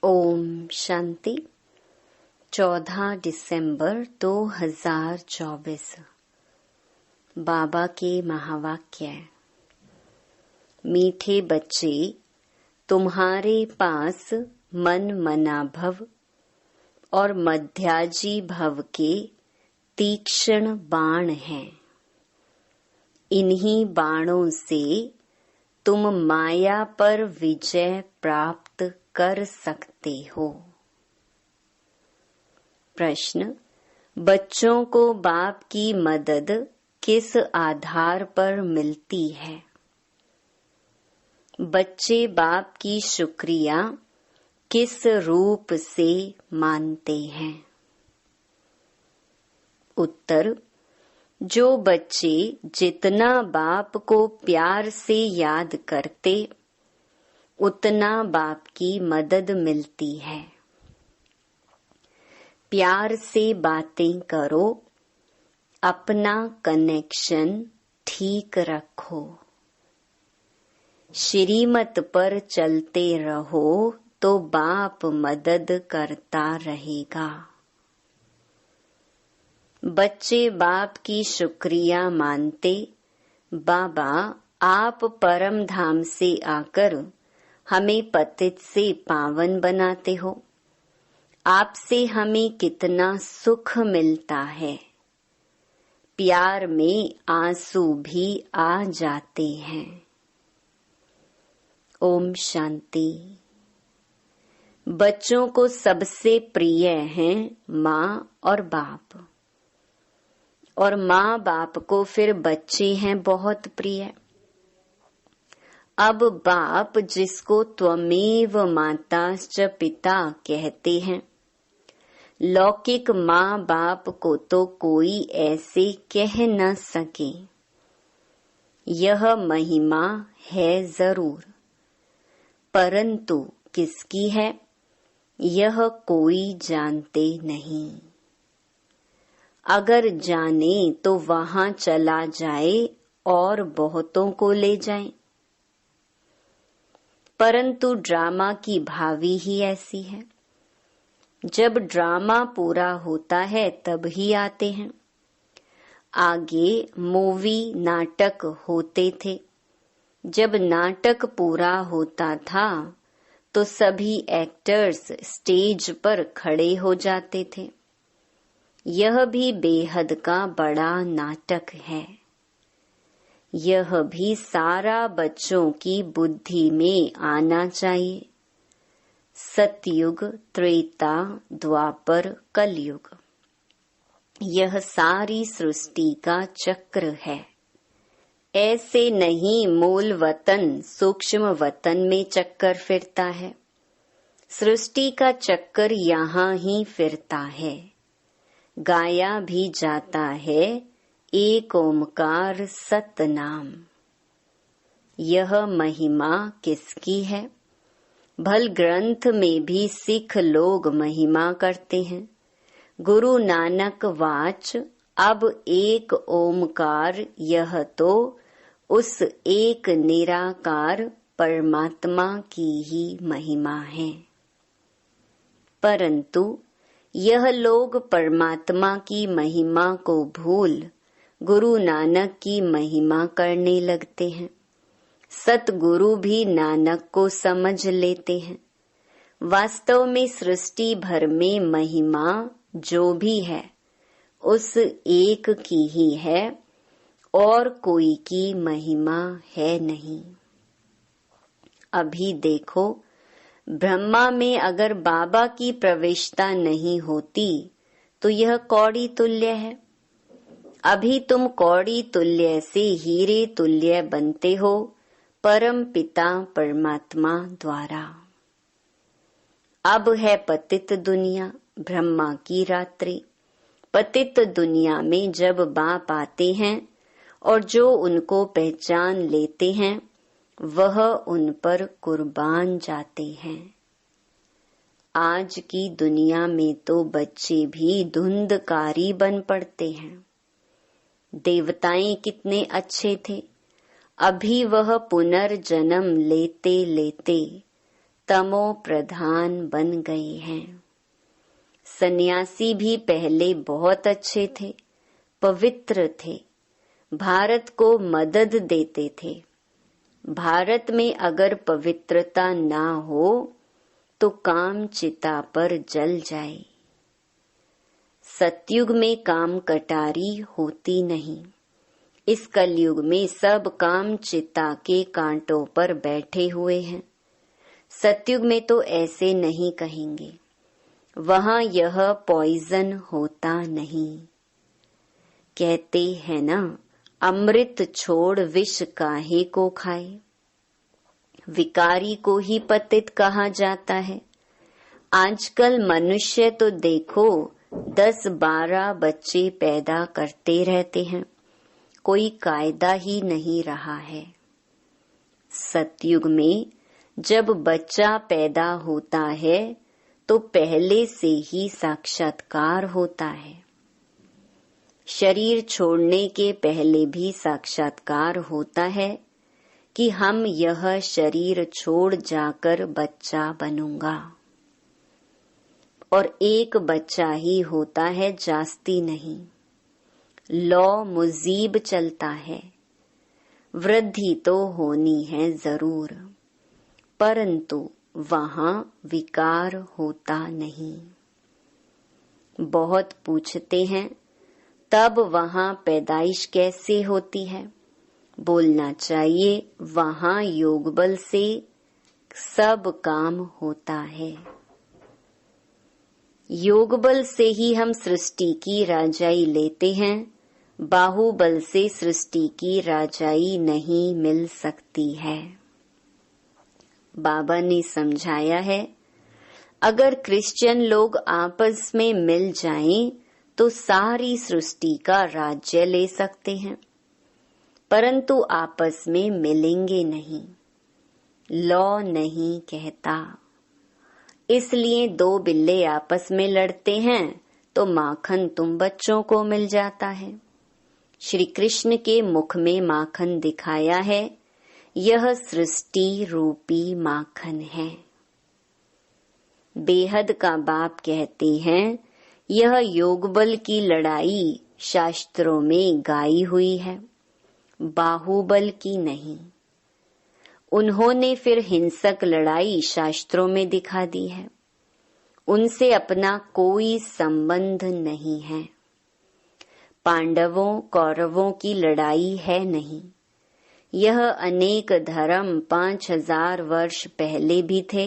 ओम शांति। 14 दिसंबर 2024। बाबा के महावाक्य। मीठे बच्चे, तुम्हारे पास मन मना भव और मध्याजी भव के तीक्ष्ण बाण हैं। इन्हीं बाणों से तुम माया पर विजय प्राप्त कर सकते हो। प्रश्न: बच्चों को बाप की मदद किस आधार पर मिलती है? बच्चे बाप की शुक्रिया किस रूप से मानते हैं? उत्तर: जो बच्चे जितना बाप को प्यार से याद करते, उतना बाप की मदद मिलती है। प्यार से बातें करो, अपना कनेक्शन ठीक रखो। श्रीमत पर चलते रहो तो बाप मदद करता रहेगा। बच्चे बाप की शुक्रिया मानते, बाबा आप परम धाम से आकर हमें पतित से पावन बनाते हो। आपसे हमें कितना सुख मिलता है। प्यार में आंसू भी आ जाते हैं। ओम शांति। बच्चों को सबसे प्रिय हैं माँ और बाप, और माँ बाप को फिर बच्चे हैं बहुत प्रिय। अब बाप जिसको त्वमेव माताश्च पिता कहते हैं, लौकिक माँ बाप को तो कोई ऐसे कह न सके। यह महिमा है जरूर, परंतु किसकी है यह कोई जानते नहीं। अगर जाने तो वहां चला जाए और बहुतों को ले जाए, परंतु ड्रामा की भावी ही ऐसी है। जब ड्रामा पूरा होता है तब ही आते हैं। आगे मूवी नाटक होते थे। जब नाटक पूरा होता था तो सभी एक्टर्स स्टेज पर खड़े हो जाते थे। यह भी बेहद का बड़ा नाटक है। यह भी सारा बच्चों की बुद्धि में आना चाहिए। सतयुग, त्रेता, द्वापर, कलयुग, यह सारी सृष्टि का चक्र है। ऐसे नहीं मूल वतन सूक्ष्म वतन में चक्कर फिरता है। सृष्टि का चक्कर यहाँ ही फिरता है। गाया भी जाता है एक ओमकार सतनाम। यह महिमा किसकी है? भल ग्रंथ में भी सिख लोग महिमा करते हैं। गुरु नानक वाच अब एक ओमकार, यह तो उस एक निराकार परमात्मा की ही महिमा है। परंतु यह लोग परमात्मा की महिमा को भूल गुरु नानक की महिमा करने लगते हैं। सतगुरु भी नानक को समझ लेते हैं। वास्तव में सृष्टि भर में महिमा जो भी है उस एक की ही है, और कोई की महिमा है नहीं। अभी देखो, ब्रह्मा में अगर बाबा की प्रविष्टता नहीं होती तो यह कौड़ी तुल्य है। अभी तुम कौड़ी तुल्य से हीरे तुल्य बनते हो परम पिता परमात्मा द्वारा। अब है पतित दुनिया, ब्रह्मा की रात्रि। पतित दुनिया में जब बाप आते हैं और जो उनको पहचान लेते हैं वह उन पर कुर्बान जाते हैं। आज की दुनिया में तो बच्चे भी धुंधकारी बन पड़ते हैं। देवताएं कितने अच्छे थे, अभी वह पुनर्जन्म लेते लेते तमो प्रधान बन गए हैं। सन्यासी भी पहले बहुत अच्छे थे, पवित्र थे, भारत को मदद देते थे। भारत में अगर पवित्रता ना हो तो काम चिता पर जल जाए। सतयुग में काम कटारी होती नहीं। इस कलयुग में सब काम चिता के कांटों पर बैठे हुए हैं। सतयुग में तो ऐसे नहीं कहेंगे, वहां यह पॉइजन होता नहीं। कहते हैं ना, अमृत छोड़ विष काहे को खाए। विकारी को ही पतित कहा जाता है। आजकल मनुष्य तो देखो 10-12 बच्चे पैदा करते रहते हैं, कोई कायदा ही नहीं रहा है। सतयुग में जब बच्चा पैदा होता है तो पहले से ही साक्षात्कार होता है। शरीर छोड़ने के पहले भी साक्षात्कार होता है कि हम यह शरीर छोड़ जाकर बच्चा बनूंगा। और एक बच्चा ही होता है, जास्ती नहीं। लौ मुजीब चलता है। वृद्धि तो होनी है जरूर, परंतु वहां विकार होता नहीं। बहुत पूछते हैं, तब वहां पैदाइश कैसे होती है? बोलना चाहिए, वहां योग बल से सब काम होता है। योग बल से ही हम सृष्टि की राजाई लेते हैं। बाहुबल से सृष्टि की राजाई नहीं मिल सकती है। बाबा ने समझाया है, अगर क्रिश्चियन लोग आपस में मिल जाएं तो सारी सृष्टि का राज्य ले सकते हैं, परंतु आपस में मिलेंगे नहीं। लॉ नहीं कहता। इसलिए 2 बिल्ले आपस में लड़ते हैं तो माखन तुम बच्चों को मिल जाता है। श्री कृष्ण के मुख में माखन दिखाया है, यह सृष्टि रूपी माखन है। बेहद का बाप कहते हैं, यह योग बल की लड़ाई शास्त्रों में गाई हुई है, बाहुबल की नहीं। उन्होंने फिर हिंसक लड़ाई शास्त्रों में दिखा दी है। उनसे अपना कोई संबंध नहीं है। पांडवों कौरवों की लड़ाई है नहीं। यह अनेक धर्म 5000 वर्ष पहले भी थे,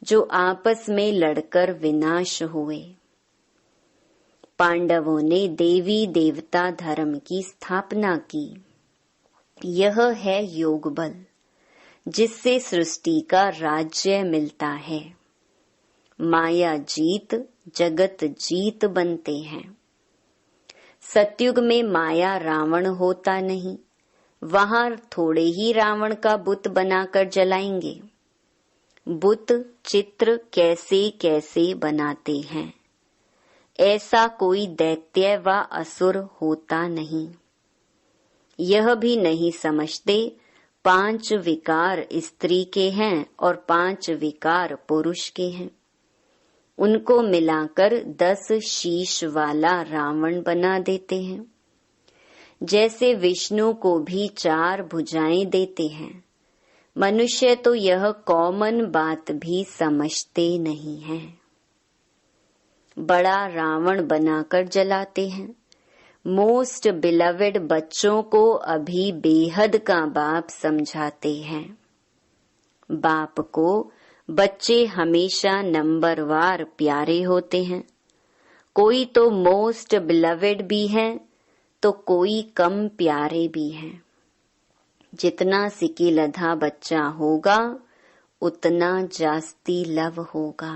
जो आपस में लड़कर विनाश हुए। पांडवों ने देवी देवता धर्म की स्थापना की। यह है योग बल, जिससे सृष्टि का राज्य मिलता है। माया जीत जगत जीत बनते हैं। सतयुग में माया रावण होता नहीं, वहां थोड़े ही रावण का बुत बनाकर जलाएंगे। बुत चित्र कैसे कैसे बनाते हैं, ऐसा कोई दैत्य व असुर होता नहीं। यह भी नहीं समझते 5 विकार स्त्री के हैं और 5 विकार पुरुष के हैं। उनको मिलाकर 10 शीश वाला रावण बना देते हैं। जैसे विष्णु को भी 4 भुजाएं देते हैं। मनुष्य तो यह कॉमन बात भी समझते नहीं हैं। बड़ा रावण बनाकर जलाते हैं। मोस्ट बिलवेड बच्चों को अभी बेहद का बाप समझाते हैं। बाप को बच्चे हमेशा नंबरवार प्यारे होते हैं। कोई तो मोस्ट बिलवेड भी है तो कोई कम प्यारे भी हैं। जितना सिकिलधा बच्चा होगा उतना जास्ती लव होगा।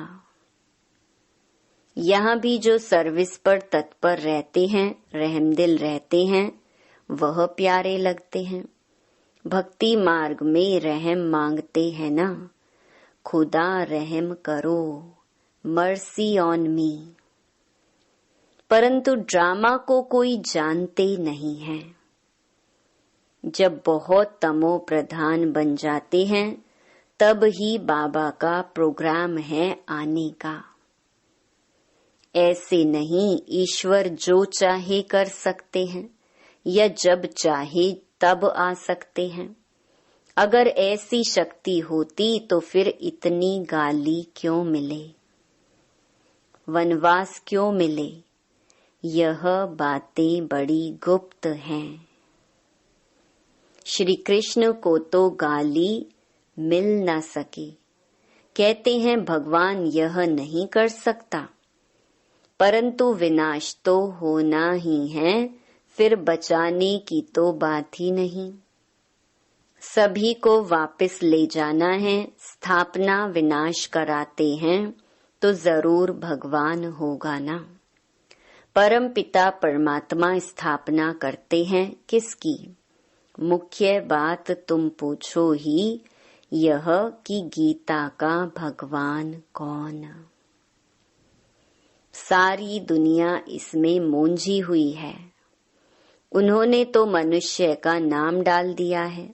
यहाँ भी जो सर्विस पर तत्पर रहते हैं, रहमदिल रहते हैं, वह प्यारे लगते हैं। भक्ति मार्ग में रहम मांगते हैं ना, खुदा रहम करो, मर्सी ऑन मी। परंतु ड्रामा को कोई जानते नहीं है। जब बहुत तमो प्रधान बन जाते हैं तब ही बाबा का प्रोग्राम है आने का। ऐसे नहीं ईश्वर जो चाहे कर सकते हैं या जब चाहे तब आ सकते हैं। अगर ऐसी शक्ति होती तो फिर इतनी गाली क्यों मिले, वनवास क्यों मिले। यह बातें बड़ी गुप्त हैं। श्री कृष्ण को तो गाली मिल न सके। कहते हैं भगवान यह नहीं कर सकता, परंतु विनाश तो होना ही है, फिर बचाने की तो बात ही नहीं। सभी को वापस ले जाना है, स्थापना विनाश कराते हैं तो जरूर भगवान होगा ना। परम पिता परमात्मा स्थापना करते हैं किसकी? मुख्य बात तुम पूछो ही यह कि गीता का भगवान कौन। सारी दुनिया इसमें मूंझी हुई है। उन्होंने तो मनुष्य का नाम डाल दिया है।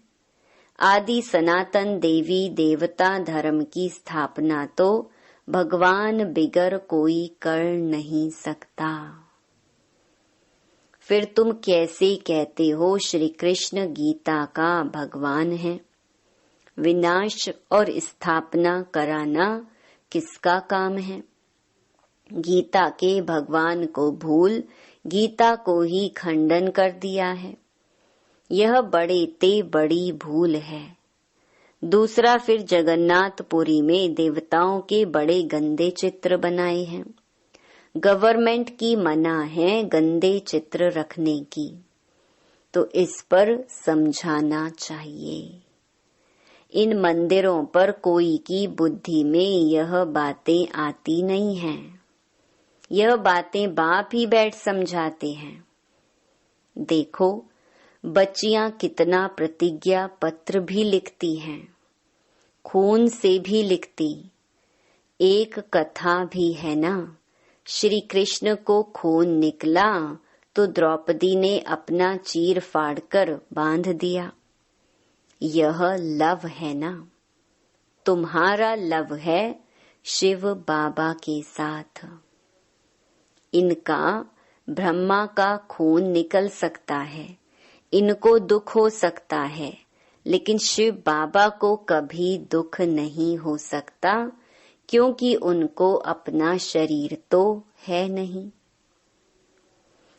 आदि सनातन देवी देवता धर्म की स्थापना तो भगवान बिगर कोई कर नहीं सकता। फिर तुम कैसे कहते हो श्री कृष्ण गीता का भगवान है? विनाश और स्थापना कराना किसका काम है? गीता के भगवान को भूल गीता को ही खंडन कर दिया है। यह बड़े ते बड़ी भूल है। दूसरा, फिर जगन्नाथपुरी में देवताओं के बड़े गंदे चित्र बनाए हैं। गवर्नमेंट की मना है गंदे चित्र रखने की, तो इस पर समझाना चाहिए। इन मंदिरों पर कोई की बुद्धि में यह बातें आती नहीं हैं। यह बातें बाप ही बैठ समझाते हैं। देखो बच्चियां कितना प्रतिज्ञा पत्र भी लिखती हैं, खून से भी लिखती। एक कथा भी है ना, श्री कृष्ण को खून निकला तो द्रौपदी ने अपना चीर फाड़कर बांध दिया। यह लव है ना, तुम्हारा लव है शिव बाबा के साथ। इनका ब्रह्मा का खून निकल सकता है, इनको दुख हो सकता है, लेकिन शिव बाबा को कभी दुख नहीं हो सकता, क्योंकि उनको अपना शरीर तो है नहीं।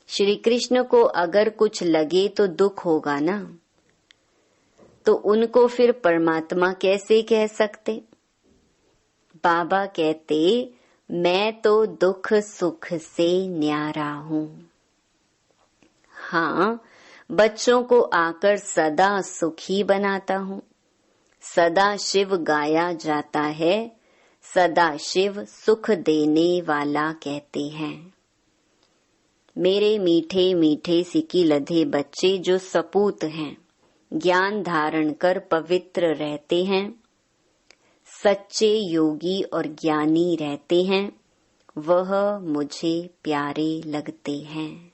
श्री कृष्ण को अगर कुछ लगे तो दुख होगा ना, तो उनको फिर परमात्मा कैसे कह सकते? बाबा कहते मैं तो दुख सुख से न्यारा हूँ। हाँ, बच्चों को आकर सदा सुखी बनाता हूँ। सदा शिव गाया जाता है, सदा शिव सुख देने वाला कहते हैं। मेरे मीठे मीठे सिकी लधे बच्चे जो सपूत हैं, ज्ञान धारण कर पवित्र रहते हैं, सच्चे योगी और ज्ञानी रहते हैं, वह मुझे प्यारे लगते हैं।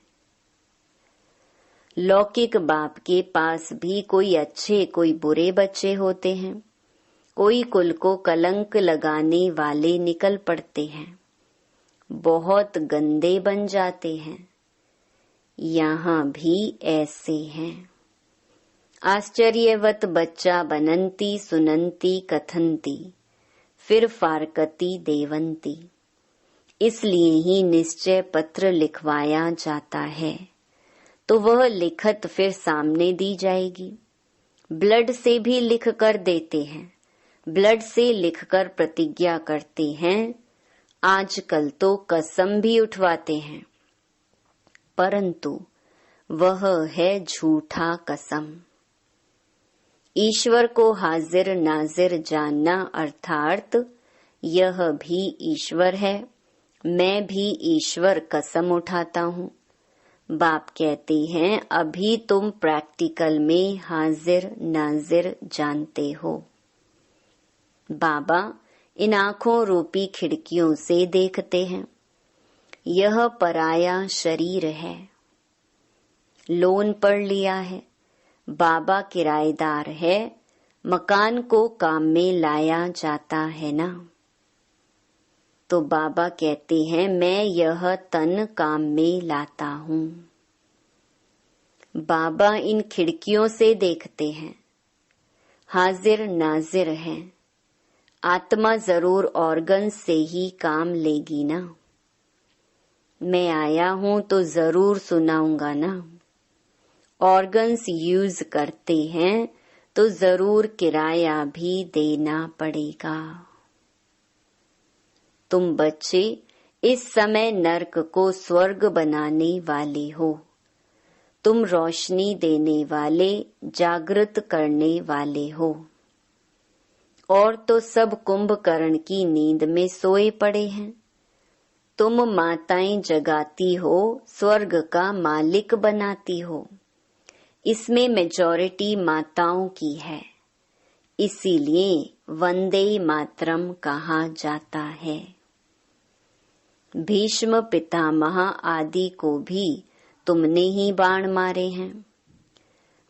लौकिक बाप के पास भी कोई अच्छे कोई बुरे बच्चे होते हैं। कोई कुल को कलंक लगाने वाले निकल पड़ते हैं, बहुत गंदे बन जाते हैं। यहाँ भी ऐसे हैं। आश्चर्यवत बच्चा बनंती सुनंती कथंती, फिर फारकती देवंती। इसलिए ही निश्चय पत्र लिखवाया जाता है, तो वह लिखत फिर सामने दी जाएगी। ब्लड से भी लिख कर देते हैं, ब्लड से लिखकर प्रतिज्ञा करते हैं। आजकल तो कसम भी उठवाते हैं, परंतु वह है झूठा कसम। ईश्वर को हाजिर नाजिर जानना अर्थात यह भी ईश्वर है, मैं भी ईश्वर कसम उठाता हूँ। बाप कहते हैं अभी तुम प्रैक्टिकल में हाजिर नाजिर जानते हो। बाबा इन आँखों रूपी खिड़कियों से देखते हैं। यह पराया शरीर है, लोन पर लिया है। बाबा किराएदार है, मकान को काम में लाया जाता है ना। तो बाबा कहते हैं मैं यह तन काम में लाता हूँ। बाबा इन खिड़कियों से देखते हैं, हाजिर नाजिर हैं। आत्मा जरूर ऑर्गन से ही काम लेगी ना। मैं आया हूँ तो जरूर सुनाऊंगा ना। ऑर्गन्स यूज करते हैं तो जरूर किराया भी देना पड़ेगा। तुम बच्चे इस समय नर्क को स्वर्ग बनाने वाले हो। तुम रोशनी देने वाले, जागृत करने वाले हो। और तो सब कुंभकर्ण की नींद में सोए पड़े हैं। तुम माताएं जगाती हो, स्वर्ग का मालिक बनाती हो। इसमें मेजॉरिटी माताओं की है, इसीलिए वंदे मातरम कहा जाता है। भीष्म पितामह आदि को भी तुमने ही बाण मारे हैं।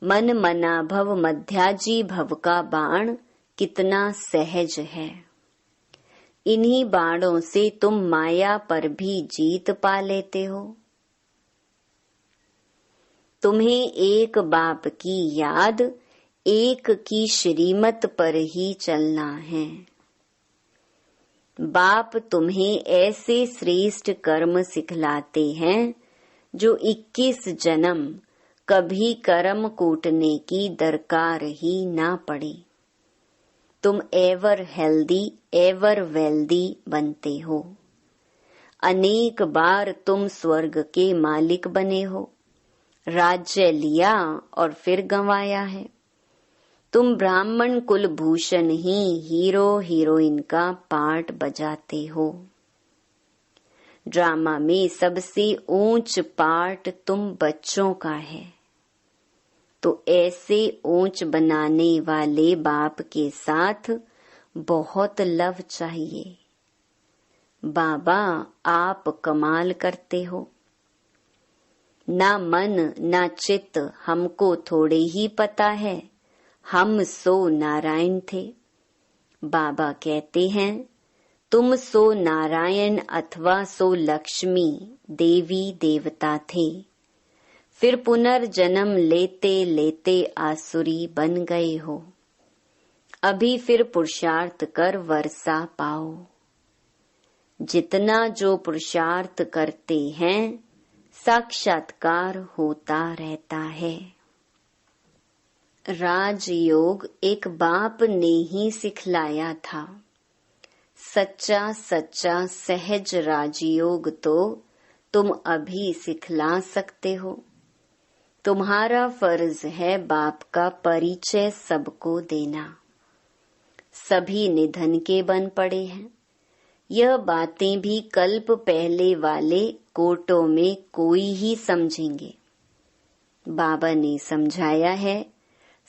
मन मना भव मध्याजी भव का बाण कितना सहज है। इन्हीं बाणों से तुम माया पर भी जीत पा लेते हो। तुम्हें एक बाप की याद, एक की श्रीमत पर ही चलना है। बाप तुम्हें ऐसे श्रेष्ठ कर्म सिखलाते हैं जो 21 जन्म कभी कर्म कूटने की दरकार ही ना पड़े। तुम एवर हेल्दी, एवर वेल्दी बनते हो। अनेक बार तुम स्वर्ग के मालिक बने हो। राज्य लिया और फिर गंवाया है। तुम ब्राह्मण कुलभूषण ही हीरो हीरोइन का पार्ट बजाते हो। ड्रामा में सबसे ऊंच पार्ट तुम बच्चों का है। तो ऐसे ऊंच बनाने वाले बाप के साथ बहुत लव चाहिए। बाबा आप कमाल करते हो। ना मन ना चित्त हमको थोड़े ही पता है, हम सो नारायण थे। बाबा कहते हैं तुम सो नारायण अथवा सो लक्ष्मी देवी देवता थे। फिर पुनर्जन्म लेते लेते आसुरी बन गए हो। अभी फिर पुरुषार्थ कर वर्षा पाओ। जितना जो पुरुषार्थ करते हैं साक्षात्कार होता रहता है। राजयोग एक बाप ने ही सिखलाया था। सच्चा सच्चा सहज राजयोग तो तुम अभी सिखला सकते हो। तुम्हारा फर्ज है बाप का परिचय सबको देना। सभी निधन के बन पड़े हैं। यह बातें भी कल्प पहले वाले कोटों में कोई ही समझेंगे। बाबा ने समझाया है,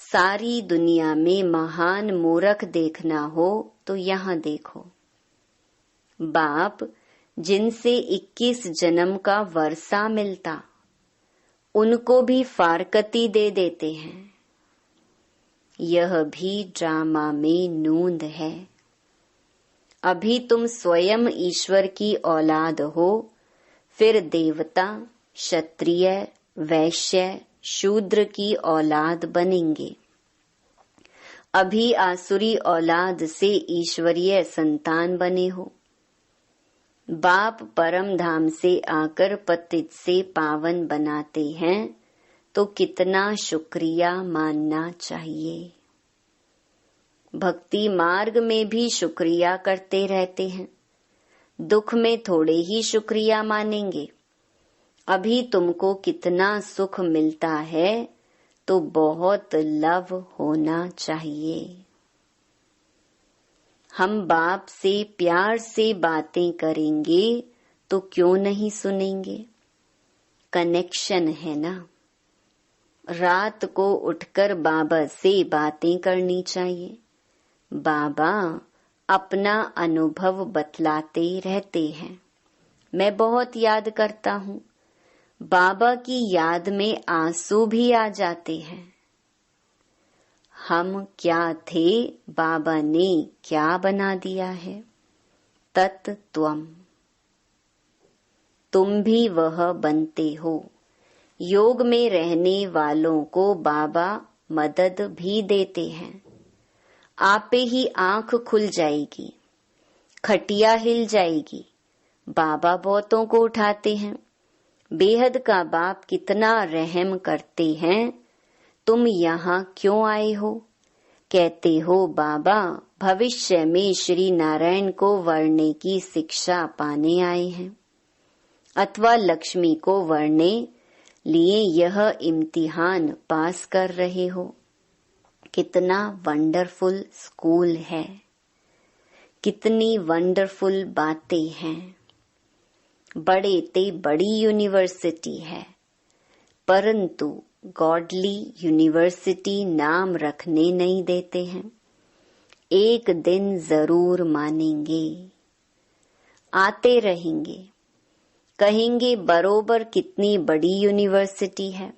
सारी दुनिया में महान मूर्ख देखना हो तो यहाँ देखो। बाप जिनसे 21 जन्म का वर्षा मिलता, उनको भी फारकती दे देते हैं। यह भी ड्रामा में नूंद है। अभी तुम स्वयं ईश्वर की औलाद हो, फिर देवता, क्षत्रिय, वैश्य, शूद्र की औलाद बनेंगे। अभी आसुरी औलाद से ईश्वरीय संतान बने हो। बाप परम धाम से आकर पतित से पावन बनाते हैं तो कितना शुक्रिया मानना चाहिए। भक्ति मार्ग में भी शुक्रिया करते रहते हैं। दुख में थोड़े ही शुक्रिया मानेंगे। अभी तुमको कितना सुख मिलता है तो बहुत लव होना चाहिए। हम बाप से प्यार से बातें करेंगे तो क्यों नहीं सुनेंगे। कनेक्शन है ना। रात को उठकर बाबा से बातें करनी चाहिए। बाबा अपना अनुभव बतलाते रहते हैं। मैं बहुत याद करता हूँ। बाबा की याद में आंसू भी आ जाते हैं। हम क्या थे, बाबा ने क्या बना दिया है। तत्त्वम्, तुम भी वह बनते हो। योग में रहने वालों को बाबा मदद भी देते हैं। आपे ही आंख खुल जाएगी, खटिया हिल जाएगी, बाबा बहुतों को उठाते हैं। बेहद का बाप कितना रहम करते हैं। तुम यहाँ क्यों आए हो? कहते हो बाबा भविष्य में श्री नारायण को वरने की शिक्षा पाने आए हैं, अथवा लक्ष्मी को वरने लिए यह इम्तिहान पास कर रहे हो। कितना वंडरफुल स्कूल है, कितनी वंडरफुल बातें हैं। बड़े ते बड़ी यूनिवर्सिटी है, परंतु गॉडली यूनिवर्सिटी नाम रखने नहीं देते हैं। एक दिन जरूर मानेंगे, आते रहेंगे, कहेंगे बरोबर कितनी बड़ी यूनिवर्सिटी है।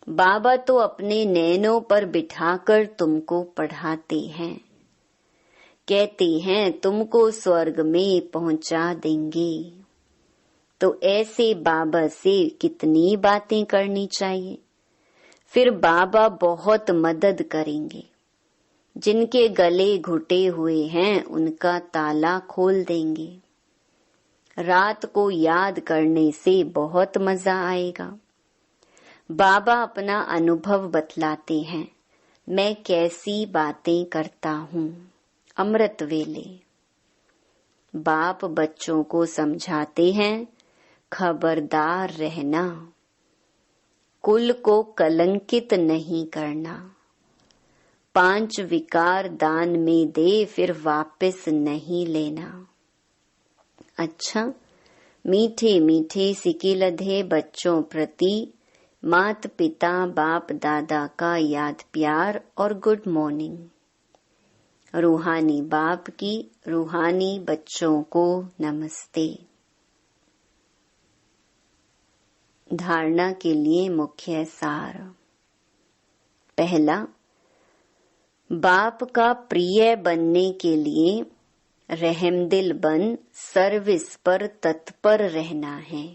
बाबा तो अपने नैनों पर बिठाकर तुमको पढ़ाते हैं, कहते हैं तुमको स्वर्ग में पहुंचा देंगे। तो ऐसे बाबा से कितनी बातें करनी चाहिए। फिर बाबा बहुत मदद करेंगे। जिनके गले घुटे हुए हैं उनका ताला खोल देंगे। रात को याद करने से बहुत मजा आएगा। बाबा अपना अनुभव बतलाते हैं, मैं कैसी बातें करता हूँ। अमृत वेले बाप बच्चों को समझाते हैं, खबरदार रहना, कुल को कलंकित नहीं करना। 5 विकार दान में दे, फिर वापस नहीं लेना। अच्छा, मीठे मीठे सिकिलधे बच्चों प्रति मात पिता बाप दादा का याद प्यार और गुड मॉर्निंग। रूहानी बाप की रूहानी बच्चों को नमस्ते। धारणा के लिए मुख्य सार। पहला, बाप का प्रिय बनने के लिए रहमदिल बन सर्विस पर तत्पर रहना है।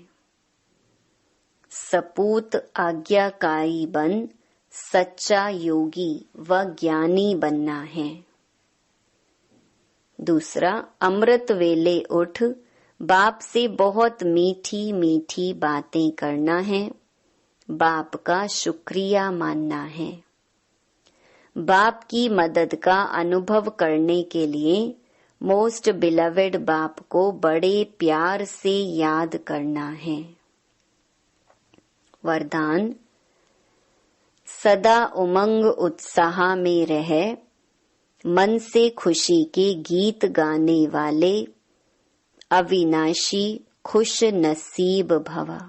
सपूत आज्ञाकारी बन सच्चा योगी व ज्ञानी बनना है। दूसरा, अमृत वेले उठ बाप से बहुत मीठी मीठी बातें करना है, बाप का शुक्रिया मानना है। बाप की मदद का अनुभव करने के लिए मोस्ट बिलवेड बाप को बड़े प्यार से याद करना है। वरदान, सदा उमंग उत्साह में रह, मन से खुशी के गीत गाने वाले अविनाशी खुश नसीब भवा।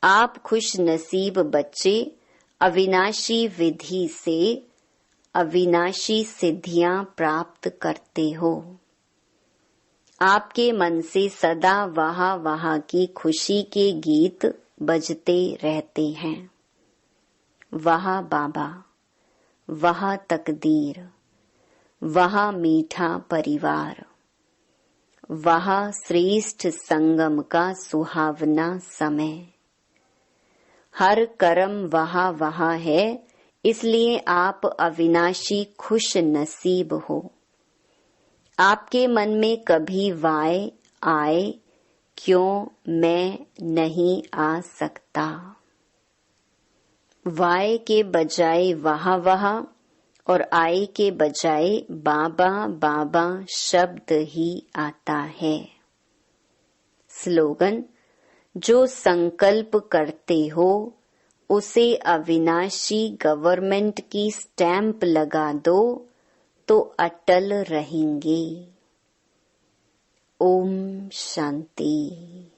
आप खुश नसीब बच्चे अविनाशी विधि से अविनाशी सिद्धियां प्राप्त करते हो। आपके मन से सदा वहा वहा की खुशी के गीत बजते रहते हैं। वहा बाबा, वहा तकदीर, वहा मीठा परिवार, वहा श्रेष्ठ संगम का सुहावना समय। हर कर्म वहा वहा है, इसलिए आप अविनाशी खुश नसीब हो। आपके मन में कभी वाय आए, क्यों मैं नहीं आ सकता। वाय के बजाय वहा वहा और आए के बजाय बाबा बाबा शब्द ही आता है। स्लोगन, जो संकल्प करते हो उसे अविनाशी गवर्नमेंट की स्टैंप लगा दो तो अटल रहेंगे। ओम शांति।